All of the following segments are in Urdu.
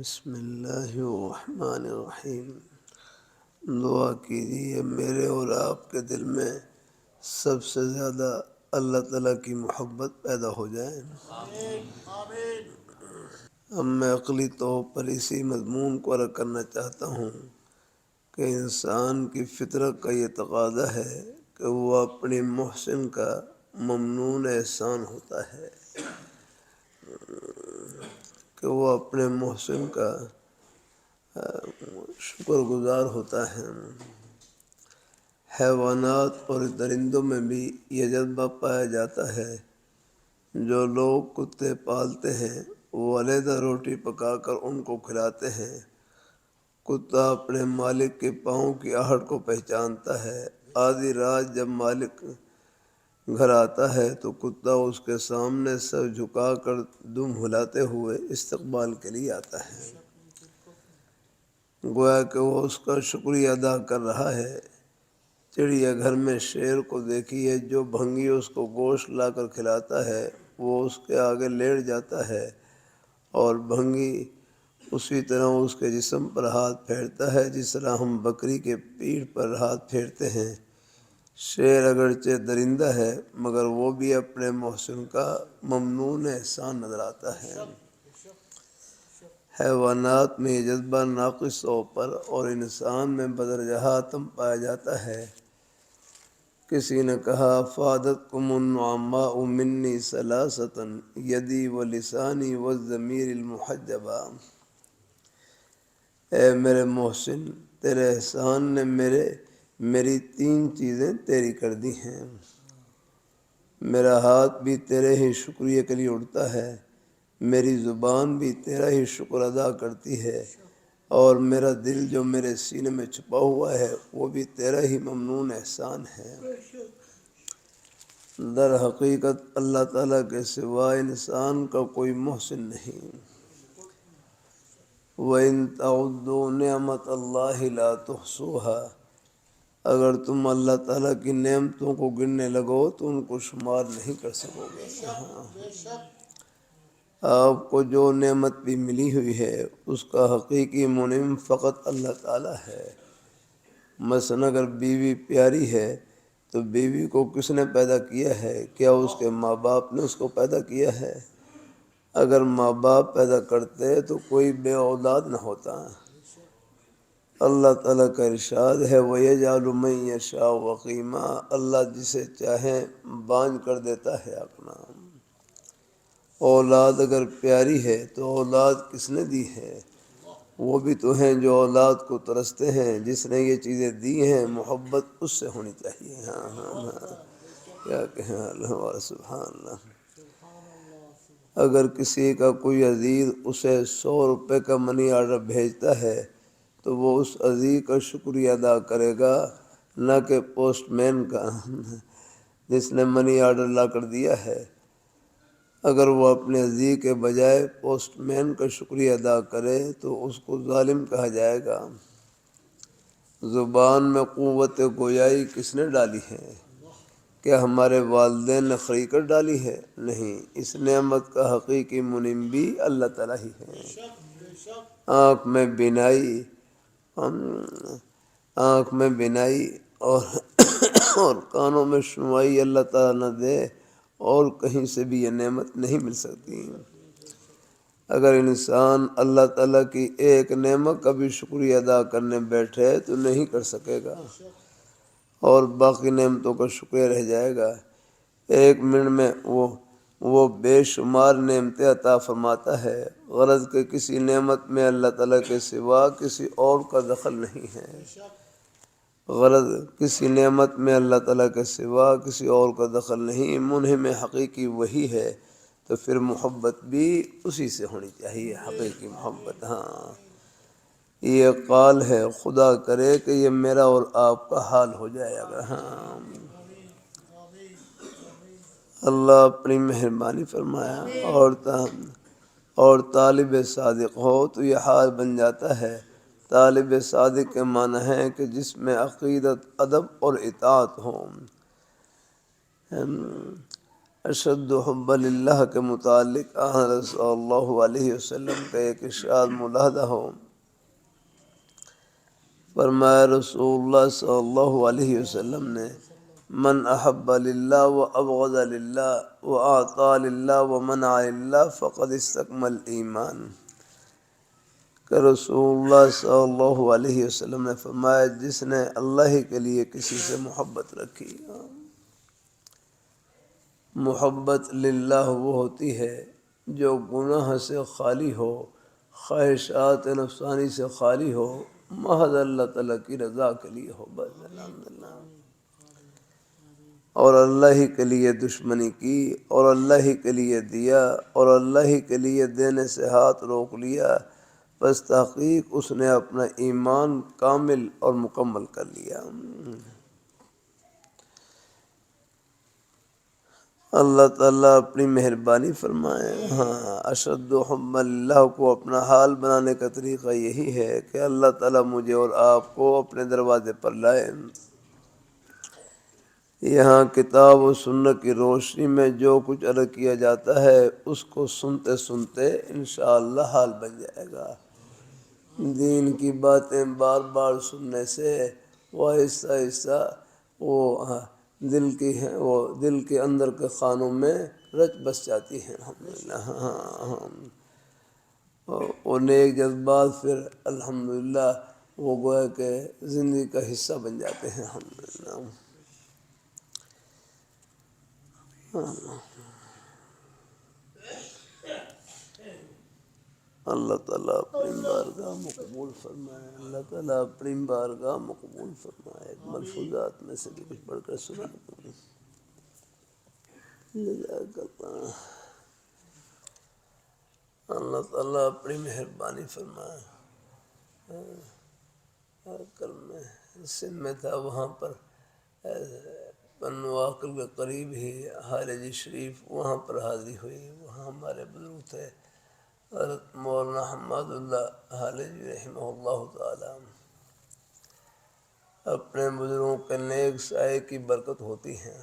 بسم اللہ الرحمن الرحیم۔ دعا کیجیے میرے اور آپ کے دل میں سب سے زیادہ اللہ تعالیٰ کی محبت پیدا ہو جائے۔ اب میں عقلی طور پر اسی مضمون کو عرض کرنا چاہتا ہوں کہ انسان کی فطرت کا یہ تقاضا ہے کہ وہ اپنی محسن کا ممنون احسان ہوتا ہے، کہ وہ اپنے محسن کا شکر گزار ہوتا ہے۔ حیوانات اور درندوں میں بھی یہ جذبہ پایا جاتا ہے۔ جو لوگ کتے پالتے ہیں وہ علیحدہ روٹی پکا کر ان کو کھلاتے ہیں۔ کتا اپنے مالک کے پاؤں کی آہٹ کو پہچانتا ہے۔ آدھی رات جب مالک گھر آتا ہے تو کتا اس کے سامنے سر جھکا کر دم ہلاتے ہوئے استقبال کے لیے آتا ہے، گویا کہ وہ اس کا شکریہ ادا کر رہا ہے۔ چڑیا گھر میں شیر کو دیکھیے، جو بھنگی اس کو گوشت لا کر کھلاتا ہے وہ اس کے آگے لیٹ جاتا ہے اور بھنگی اسی طرح اس کے جسم پر ہاتھ پھیرتا ہے جس طرح ہم بکری کے پیٹھ پر ہاتھ پھیرتے ہیں۔ شیر اگرچہ درندہ ہے مگر وہ بھی اپنے محسن کا ممنون احسان نظر آتا ہے۔ حیوانات میں یہ جذبہ ناقص طور پر اور انسان میں بدرجہ اتم پایا جاتا ہے۔ کسی نے کہا فادتکم النعماء منی ثلاثۃ یدی و لسانی و الضمیر المحجبہ۔ اے میرے محسن، تیرے احسان نے میری تین چیزیں تیری کر دی ہیں۔ میرا ہاتھ بھی تیرے ہی شکریہ کے لیے اڑتا ہے، میری زبان بھی تیرا ہی شکر ادا کرتی ہے، اور میرا دل جو میرے سینے میں چھپا ہوا ہے وہ بھی تیرا ہی ممنون احسان ہے۔ در حقیقت اللہ تعالیٰ کے سوا انسان کا کوئی محسن نہیں۔ وَإِن تَعُدُّوا نِعْمَتَ اللَّهِ لَا تُحْصُوهَا۔ اگر تم اللہ تعالیٰ کی نعمتوں کو گننے لگو تو ان کو شمار نہیں کر سکو گے۔ آپ کو جو نعمت بھی ملی ہوئی ہے اس کا حقیقی منعم فقط اللہ تعالیٰ ہے۔ مثلا اگر بیوی پیاری ہے تو بیوی کو کس نے پیدا کیا ہے؟ کیا اس کے ماں باپ نے اس کو پیدا کیا ہے؟ اگر ماں باپ پیدا کرتے تو کوئی بے اولاد نہ ہوتا۔ اللہ تعالیٰ کا ارشاد ہے وَيَجْعَلُ مَن يَشَاءُ عَقِيمًا۔ اللہ جسے چاہے بانجھ کر دیتا ہے اپنا۔ اولاد اگر پیاری ہے تو اولاد کس نے دی ہے؟ وہ بھی تو ہیں جو اولاد کو ترستے ہیں۔ جس نے یہ چیزیں دی ہیں محبت اس سے ہونی چاہیے۔ کیا کہیں اللہ سبحان اللہ۔ اگر کسی کا کوئی عزیز اسے 100 روپے کا منی آرڈر بھیجتا ہے تو وہ اس عزیز کا شکریہ ادا کرے گا، نہ کہ پوسٹ مین کا جس نے منی آرڈر لا کر دیا ہے۔ اگر وہ اپنے عزیز کے بجائے پوسٹ مین کا شکریہ ادا کرے تو اس کو ظالم کہا جائے گا۔ زبان میں قوت گویائی کس نے ڈالی ہے؟ کیا ہمارے والدین نے خرید کر ڈالی ہے؟ نہیں، اس نعمت کا حقیقی منعم بھی اللہ تعالیٰ ہی ہے۔ آنکھ میں بینائی اور کانوں میں سنوائی اللہ تعالیٰ نہ دے اور کہیں سے بھی یہ نعمت نہیں مل سکتی۔ اگر انسان اللہ تعالیٰ کی ایک نعمت کا بھی شکریہ ادا کرنے بیٹھے تو نہیں کر سکے گا اور باقی نعمتوں کا شکریہ رہ جائے گا۔ ایک منٹ میں وہ بے شمار نعمتیں عطا فرماتا ہے، غرض کہ کسی نعمت میں اللہ تعالیٰ کے سوا کسی اور کا دخل نہیں ہے۔ غرض کسی نعمت میں اللہ تعالیٰ کے سوا کسی اور کا دخل نہیں، منعم حقیقی وہی ہے، تو پھر محبت بھی اسی سے ہونی چاہیے، حقیقی محبت۔ ہاں، یہ قال ہے، خدا کرے کہ یہ میرا اور آپ کا حال ہو جائے گا۔ ہاں، اللہ اپنی مہربانی فرمایا اور طالب صادق ہو تو یہ حال بن جاتا ہے۔ طالب صادق کے معنی ہے کہ جس میں عقیدت، ادب اور اطاعت ہو۔ اشد حب اللہ کے متعلق آن صلی اللہ علیہ وسلم کا ایک ارشاد ملاحظہ ہو، فرمایا رسول اللہ صلی اللہ علیہ وسلم نے، من احب للہ و ابغض للہ و اعطى للہ و منع للہ فقد استکمل ایمان، کہ رسول اللہ صلی اللہ علیہ وسلم نے فرمایا جس نے اللہ ہی کے لیے کسی سے محبت رکھی، محبت للہ وہ ہوتی ہے جو گناہ سے خالی ہو، خواہشات نفسانی سے خالی ہو، محض اللہ تعالیٰ کی رضا کے لیے ہو، بس الحمدللہ، اور اللہ ہی کے لیے دشمنی کی، اور اللہ ہی کے لیے دیا، اور اللہ ہی کے لیے دینے سے ہاتھ روک لیا، بس تحقیق اس نے اپنا ایمان کامل اور مکمل کر لیا۔ اللہ تعالیٰ اپنی مہربانی فرمائے۔ ہاں، اشد حب اللہ کو اپنا حال بنانے کا طریقہ یہی ہے کہ اللہ تعالیٰ مجھے اور آپ کو اپنے دروازے پر لائے، یہاں کتاب و سنت کی روشنی میں جو کچھ عرض کیا جاتا ہے اس کو سنتے سنتے انشاءاللہ حال بن جائے گا۔ دین کی باتیں بار بار سننے سے وہ آہستہ آہستہ وہ دل کے اندر کے خانوں میں رچ بس جاتی ہیں الحمدللہ۔ اور نیک جذبات پھر الحمدللہ وہ گویا کہ زندگی کا حصہ بن جاتے ہیں الحمدللہ۔ اللہ تعالیٰ اپنی بارگاہ مقبول فرمائے، اللہ تعالیٰ اپنی بارگاہ مقبول فرمائے۔ ملفوظات میں سے بھی کچھ پڑھ کر سنا دوں۔ اللہ تعالیٰ اپنی مہربانی فرمائے۔ کل میں سندھ میں تھا، وہاں پر پنواکل کے قریب ہی حالجی شریف، وہاں پر حاضری ہوئی، وہاں ہمارے بزرگ تھے حضرت مولانا حماد اللہ حالجی رحمہ اللہ تعالی۔ اپنے بزرگوں کے نیک سائے کی برکت ہوتی ہے۔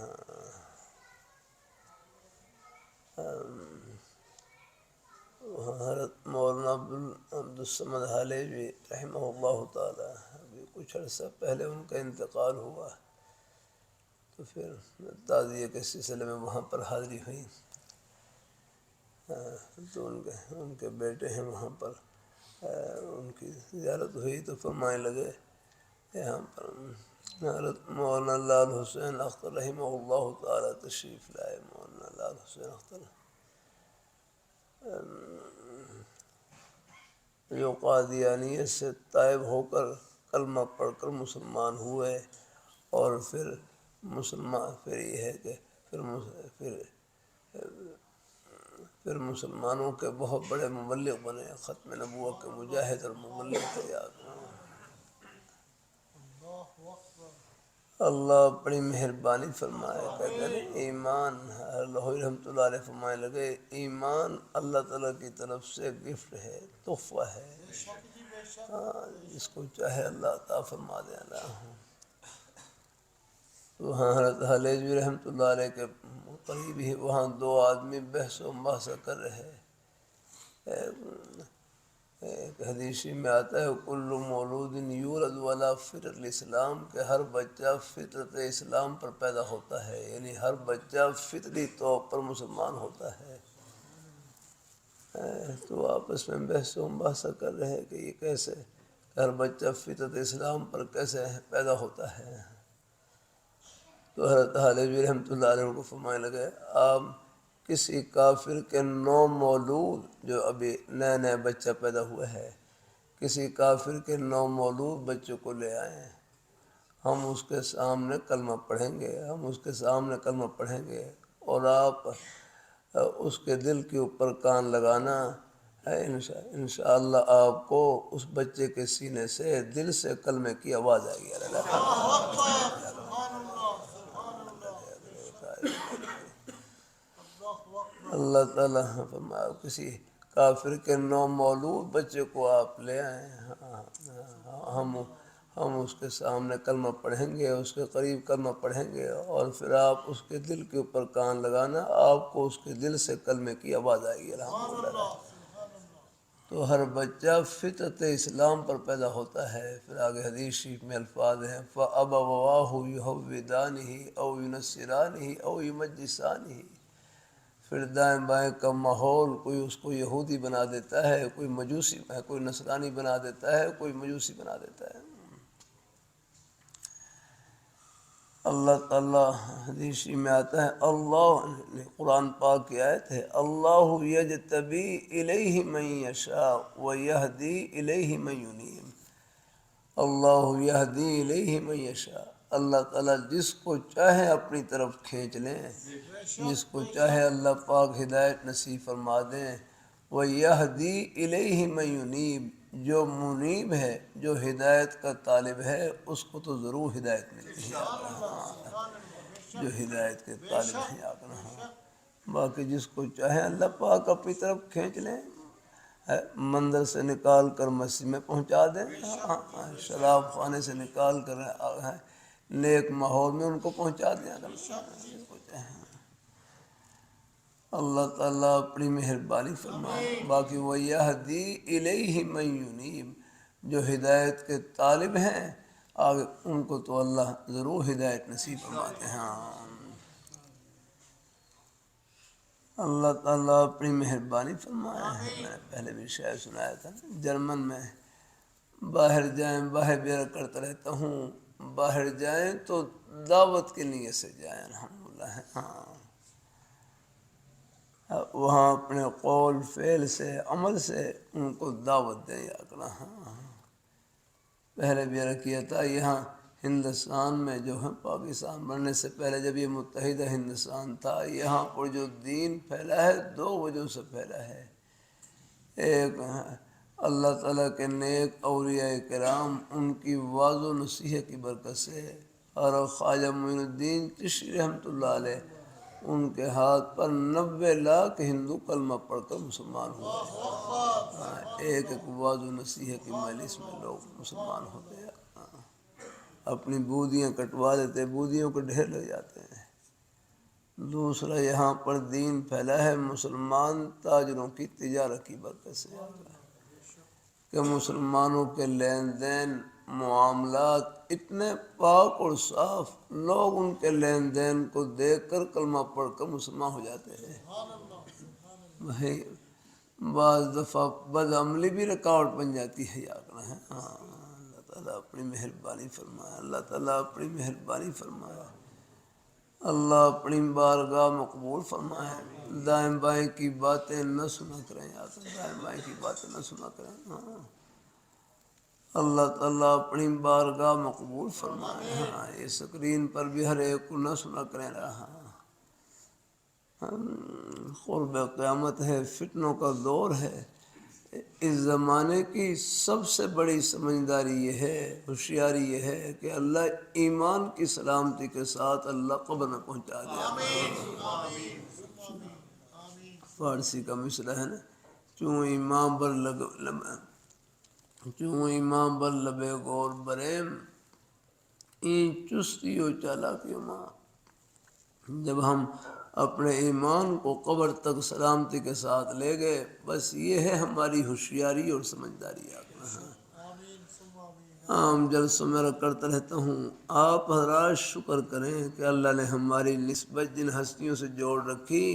حضرت مولانا عبدالصمد حالجی رحمہ اللہ تعالی، ابھی کچھ عرصہ پہلے ان کا انتقال ہوا، تو پھر تعزیے کے سلسلے میں وہاں پر حاضری ہوئی، تو ان کے بیٹے ہیں وہاں پر، ان کی زیارت ہوئی تو فرمانے لگے یہاں پر حضرت مولانا لال حسین اختر رحمہ اللہ تعالی تشریف لائے۔ مولانا لال حسین اختر جو قادیانیت سے تائب ہو کر کلمہ پڑھ کر مسلمان ہوئے، اور پھر یہ ہے کہ پھر مسلمانوں کے بہت بڑے مبلغ بنے، ختم نبوت کے مجاہد اور مبلغ تھے۔ اللہ اپنی مہربانی فرمائے۔ کہتے ہیں ایمان، لاہوری رحمۃ اللہ علیہ فرمائے لگے ایمان اللہ تعالیٰ کی طرف سے گفٹ ہے، تحفہ ہے، جس کو چاہے اللہ عطا فرما دے۔ وہاں حضرت حالجی رحمۃ اللہ علیہ کے قریب ہی وہاں دو آدمی بحث و مباحثہ کر رہے۔ ایک حدیثی میں آتا ہے کل مولود یولد علی فطرۃ الاسلام، کہ ہر بچہ فطرت اسلام پر پیدا ہوتا ہے، یعنی ہر بچہ فطری طور پر مسلمان ہوتا ہے۔ تو آپس میں بحث و مباحثہ کر رہے ہیں کہ یہ کیسے، ہر بچہ فطرت اسلام پر کیسے پیدا ہوتا ہے۔ تو حضرت حالجی رحمۃ اللہ علیہ کو فرمانے لگے آپ کسی کافر کے نو مولود، جو ابھی نیا بچہ پیدا ہوا ہے، کسی کافر کے نو مولود بچوں کو لے آئیں، ہم اس کے سامنے کلمہ پڑھیں گے، اور آپ اس کے دل کے اوپر کان لگانا ہے، انشاءاللہ آپ کو اس بچے کے سینے سے دل سے کلمے کی آواز آئے گی۔ اللہ تعالیٰ فرمایا کسی کافر کے نو مولود بچے کو آپ لے آئیں، ہم اس کے سامنے کلمہ پڑھیں گے، اس کے قریب کلمہ پڑھیں گے، اور پھر آپ اس کے دل کے اوپر کان لگانا، آپ کو اس کے دل سے کلمے کی آواز آئے گی الحمدللہ۔ تو ہر بچہ فطرت اسلام پر پیدا ہوتا ہے۔ پھر آگے حدیث شریف میں الفاظ ہیں فَأَبَوَاهُ يُهَوِّدَانِهِ أَوْ يُنَصِّرَانِهِ أَوْ يُمَجِّسَانِهِ۔ پھر دائیں بائیں کا ماحول، کوئی اس کو یہودی بنا دیتا ہے، کوئی مجوسی، کوئی نصرانی بنا دیتا ہے، کوئی مجوسی بنا دیتا ہے۔ اللہ تعالیٰ حدیث میں آتا ہے، اللہ، قرآن پاک کی آیت ہے، اللہ یجتبی الیہ من یشاء ویہدی الیہ من ینیب۔ اللہ یہدی الیہ من یشاء، اللہ تعالیٰ جس کو چاہے اپنی طرف کھینچ لیں، جس کو چاہے اللہ پاک ہدایت نصیب فرما دیں۔ ویہدی الیہ من ینیب، جو منیب ہے، جو ہدایت کا طالب ہے، اس کو تو ضرور ہدایت ملتی ہے، جو ہدایت کے طالب ہیں۔ ہاں، باقی جس کو چاہے اللہ پاک اپنی طرف کھینچ لیں، مندر سے نکال کر مسجد میں پہنچا دیں، شراب خانے سے نکال کر نیک ماحول میں ان کو پہنچا دیں۔ اللہ تعالیٰ اپنی مہربانی فرمائے۔ باقی وَيَهْدِي إِلَيْهِ مَن يُنِيبُ، جو ہدایت کے طالب ہیں آگے ان کو تو اللہ ضرور ہدایت نصیب فرماتے ہیں۔ اللہ تعالیٰ اپنی مہربانی فرمایا ہے۔ میں نے پہلے بھی شاید سنایا تھا، جرمن میں باہر جائیں، باہر بیرہ کرتا رہتا ہوں، باہر جائیں تو دعوت کے نیت سے جائیں، الحمدللہ۔ ہاں، وہاں اپنے قول فعل سے، عمل سے ان کو دعوت دیں یا کرنا۔ ہاں، پہلے بھی عرض کیا تھا، یہاں ہندوستان میں جو ہے، پاکستان بننے سے پہلے جب یہ متحدہ ہندوستان تھا، یہاں پر جو دین پھیلا ہے دو وجہ سے پھیلا ہے۔ ایک اللہ تعالیٰ کے نیک اولیاء کرام، ان کی واعظ و نصیحت کی برکت سے، اور خواجہ معین الدین چشتی رحمۃ اللہ علیہ، ان کے ہاتھ پر 90 لاکھ ہندو کلمہ پڑھ کر مسلمان ہوئے۔ ایک ایک واعظ و نصیحت کی مجلس میں لوگ مسلمان ہوتے ہیں، اپنی بودیاں کٹوا دیتے، بودیوں کو ڈھیر لگ جاتے ہیں۔ دوسرا، یہاں پر دین پھیلا ہے مسلمان تاجروں کی تجارت کی برکت سے، کہ مسلمانوں کے لین دین معاملات اتنے پاک اور صاف، لوگ ان کے لین دین کو دیکھ کر کلمہ پڑھ کر مسلمان ہو جاتے ہیں۔ بھائی بعض دفعہ بدعملی بھی رکاوٹ بن جاتی ہے، یاد رہے۔ اللہ تعالیٰ اپنی مہربانی فرمائے، اللہ تعالیٰ اپنی مہربانی فرمائے، اللہ اپنی بارگاہ مقبول فرمائے۔ دائیں بائیں کی باتیں نہ سنا کریں، یاد رہے، دائیں بائیں کی باتیں نہ سنا کریں۔ اللہ تعالیٰ اپنی بارگاہ مقبول فرمائے۔ ہاں، یہ سکرین پر بھی ہر ایک کو نہ سنا کریں رہا۔ قرب قیامت ہے، فتنوں کا دور ہے، اس زمانے کی سب سے بڑی سمجھداری یہ ہے، ہوشیاری یہ ہے کہ اللہ ایمان کی سلامتی کے ساتھ اللہ قبر میں پہنچا دیا۔ فارسی کا مصرع ہے نا، چوں ایمان بر لبے گور بریم، این چستی و چالاکیوں ماں۔ جب ہم اپنے ایمان کو قبر تک سلامتی کے ساتھ لے گئے، بس یہ ہے ہماری ہوشیاری اور سمجھداری۔ عام جلسوں میں کرتا رہتا ہوں، آپ حضرات شکر کریں کہ اللہ نے ہماری نسبت جن ہستیوں سے جوڑ رکھی،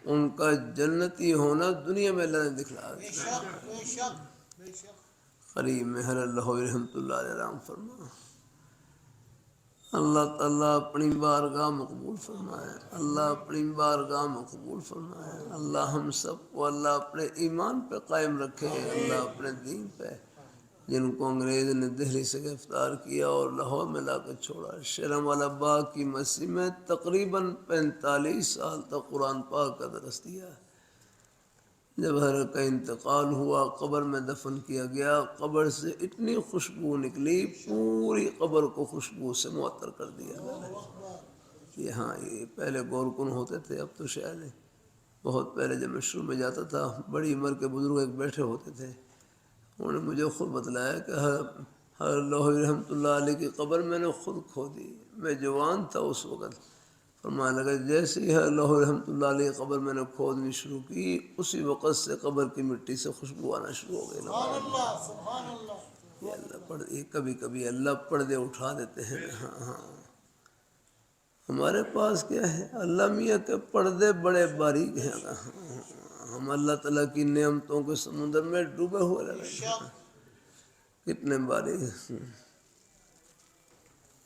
ان کا جنتی ہونا دنیا میں اللہ نے دکھلا دیا۔ قریب میں ہر اللہ رحمۃ اللہ علیہ رحم فرما، اللہ تعالیٰ اپنی بارگاہ مقبول فرمائے، اللہ اپنی بارگاہ مقبول فرمائے۔ اللہ ہم سب کو اللہ اپنے ایمان پہ قائم رکھے، اللہ اپنے دین پہ۔ جن کو انگریز نے دہلی سے گرفتار کیا اور لاہور میں لا کر چھوڑا، شیرم والا باغ کی مسجد میں تقریباً 45 سال تک قرآن پاک کا درس دیا۔ جب حضرت کا انتقال ہوا، قبر میں دفن کیا گیا، قبر سے اتنی خوشبو نکلی، پوری قبر کو خوشبو سے معطر کر دیا۔ یہاں یہ پہلے گورکن ہوتے تھے، اب تو شاید بہت پہلے جب میں شروع میں جاتا تھا، بڑی عمر کے بزرگ ایک بیٹھے ہوتے تھے، انہوں نے مجھے خود بتلایا کہ حضرت لاہوری رحمۃ اللہ علیہ کی قبر میں نے خود کھودی، میں جوان تھا اس وقت۔ فرمانے لگا جیسے ہی حضرت لاہوری رحمۃ اللہ علیہ کی قبر میں نے کھودنی شروع کی، اسی وقت سے قبر کی مٹی سے خوشبو آنا شروع ہو گئی۔ یہ اللہ پردے، کبھی کبھی اللہ پردے اٹھا دیتے ہیں۔ ہاں ہمارے پاس کیا ہے، اللہ میاں کے پردے بڑے باریک ہیں۔ ہم اللہ تعالیٰ کی نعمتوں کے سمندر میں ڈوبے ہوئے رہتے ہیں، کتنے باریک ہیں۔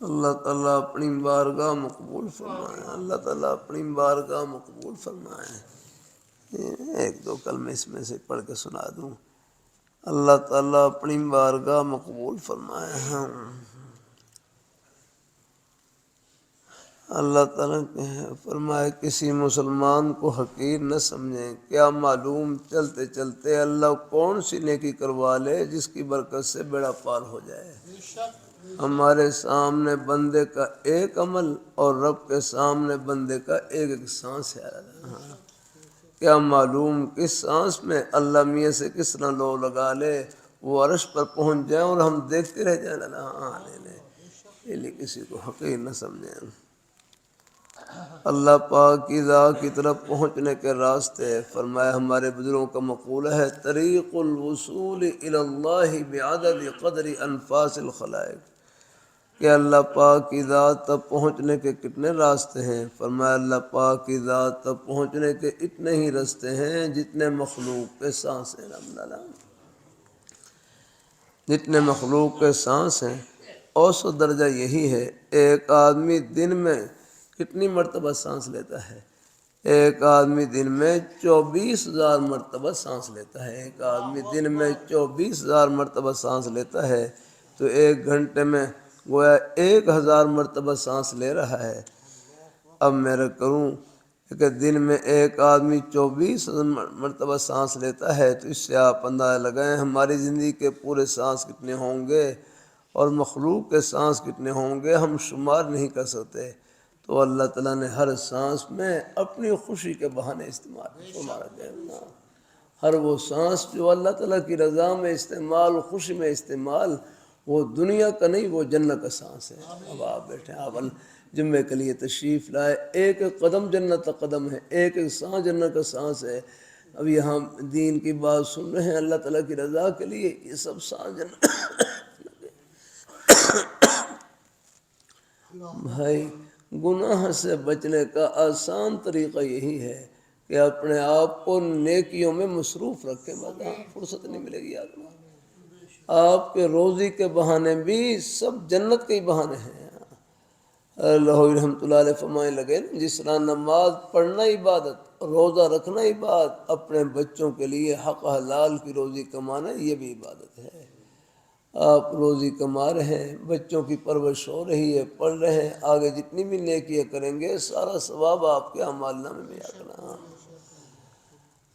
اللہ تعالیٰ اپنی بارگاہ مقبول فرمائے، اللہ تعالیٰ اپنی بارگاہ مقبول فرمائے۔ ایک دو کلمے اس میں سے پڑھ کے سنا دوں۔ اللہ تعالیٰ اپنی بارگاہ مقبول فرمائے۔ اللہ تعالیٰ فرمائے کسی مسلمان کو حقیر نہ سمجھیں، کیا معلوم چلتے چلتے اللہ کون سی نیکی کروا لے جس کی برکت سے بیڑا پار ہو جائے۔ ہمارے سامنے بندے کا ایک عمل اور رب کے سامنے بندے کا ایک ایک سانس ہے۔ کیا معلوم کس سانس میں اللہ میاں سے کس طرح لو لگا لے، وہ عرش پر پہنچ جائیں اور ہم دیکھتے رہ جائیں۔ اس لیے کسی کو حقیر نہ سمجھیں۔ اللہ پاک کی ذات کی طرف پہنچنے کے راستے، فرمایا ہمارے بزرگوں کا مقولہ ہے، طریق الوصول الی اللہ بعدد قدر انفاس الخلائق، کہ اللہ پاک کی ذات تک پہنچنے کے کتنے راستے ہیں؟ فرمایا اللہ پاک کی ذات تک پہنچنے کے اتنے ہی راستے ہیں جتنے مخلوق کے سانس ہیں۔ جتنے مخلوق کے سانس ہیں، اوسط درجہ یہی ہے۔ ایک آدمی دن میں کتنی مرتبہ سانس لیتا ہے؟ ایک آدمی دن میں 24,000 مرتبہ سانس لیتا ہے۔ ایک آدمی دن میں 24,000 مرتبہ سانس لیتا ہے، تو ایک گھنٹے میں گویا 1,000 مرتبہ سانس لے رہا ہے۔ اب میرا کروں کہ دن میں ایک آدمی 24 مرتبہ سانس لیتا ہے، تو اس سے آپ اندازہ لگائیں ہماری زندگی کے پورے سانس کتنے ہوں گے اور مخلوق کے سانس کتنے ہوں گے، ہم شمار نہیں کر سکتے۔ تو اللہ تعالیٰ نے ہر سانس میں اپنی خوشی کے بہانے استعمال کرنا۔ ہر وہ سانس جو اللہ تعالیٰ کی رضا میں استعمال، خوشی میں استعمال، وہ دنیا کا نہیں، وہ جنت کا سانس ہے۔ اب آپ بیٹھے، آپ جمعے کے لیے تشریف لائے، ایک ایک قدم جنت کا قدم ہے، ایک ایک سانس جنت کا سانس ہے۔ اب یہاں دین کی بات سن رہے ہیں اللہ تعالیٰ کی رضا کے لیے، یہ سب سانس جنت۔ بھائی گناہ سے بچنے کا آسان طریقہ یہی ہے کہ اپنے آپ کو نیکیوں میں مصروف رکھیں، فرصت نہیں ملے گی آدمی۔ آپ کے روزی کے بہانے بھی سب جنت کے ہی بہانے ہیں۔ لاہوری رحمۃ اللہ علیہ فرمانے لگے، جس طرح نماز پڑھنا عبادت، روزہ رکھنا عبادت، اپنے بچوں کے لیے حق حلال کی روزی کمانا یہ بھی عبادت ہے۔ آپ روزی کما رہے ہیں، بچوں کی پرورش ہو رہی ہے، پڑھ رہے ہیں، آگے جتنی بھی نیکیاں کریں گے سارا ثواب آپ کے اعمال نامے میں آنا۔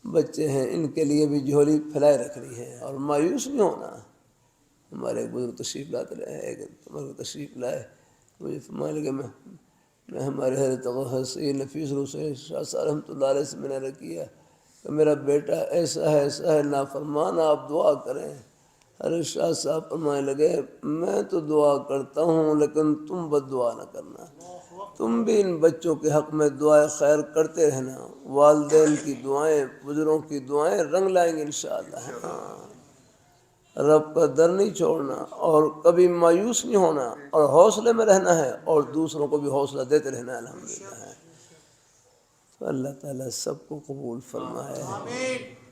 بچے ہیں، ان کے لیے بھی جھولی پھیلائے رکھنی ہے اور مایوس نہیں ہونا۔ ہمارے ایک بزرگ تشریف لاتے رہے، ایک تشریف لائے، مجھے فرمانے لگے میں ہمارے حضرت سید نفیس حسین شاہ صاحب رحمۃ اللہ علیہ سے میں نے کیا کہ میرا بیٹا ایسا ہے نافرمان، آپ دعا کریں۔ ارے شاہ صاحب فرمانے لگے، میں تو دعا کرتا ہوں لیکن تم بد دعا نہ کرنا، تم بھی ان بچوں کے حق میں دعائیں خیر کرتے رہنا۔ والدین کی دعائیں، بزرگوں کی دعائیں رنگ لائیں گے انشاءاللہ۔ رب کا در نہیں چھوڑنا اور کبھی مایوس نہیں ہونا اور حوصلے میں رہنا ہے اور دوسروں کو بھی حوصلہ دیتے رہنا ہے۔ الحمدللہ، تو اللہ تعالیٰ سب کو قبول فرمائے،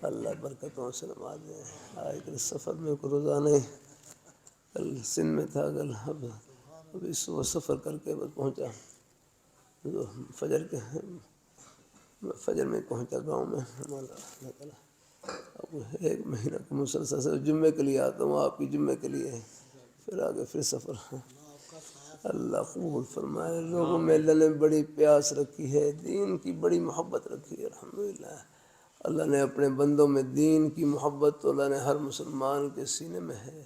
اللہ برکتوں سے نوازے۔ آج کل سفر میں کو روزانہ ہی، کل سندھ میں تھا، کل ابھی صبح سفر کر کے بس پہنچا، فجر میں پہنچا گاؤں میں۔ اللہ تعالیٰ اب ایک مہینہ کا مسلسل سے جمعے کے لیے آتا ہوں، آپ کی جمعے کے لیے، پھر آگے پھر سفر۔ اللہ قبول فرمائے۔ لوگوں میں اللہ نے بڑی پیاس رکھی ہے، دین کی بڑی محبت رکھی ہے۔ الحمدللہ اللہ نے اپنے بندوں میں دین کی محبت تو اللہ نے ہر مسلمان کے سینے میں ہے،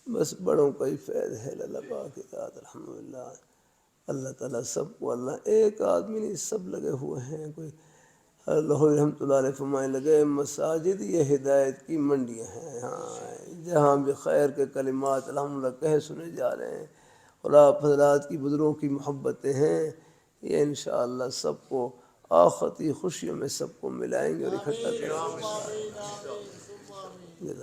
بس بڑوں کا ہی فیض ہے اللہ پاک کی ذات۔ الحمدللہ اللہ تعالیٰ سب کو، اللہ ایک آدمی نہیں، سب لگے ہوئے ہیں۔ کوئی اللہ رحمۃ اللہ علیہ فرمائے لگے مساجد یہ ہدایت کی منڈیاں ہیں، ہاں جہاں بھی خیر کے کلمات الحمدللہ کہے سنے جا رہے ہیں، اور آپ حضرات کی بدروں کی محبتیں ہیں، یہ انشاءاللہ سب کو آخرتی خوشیوں میں سب کو ملائیں گے اور اکٹھا کریں گے۔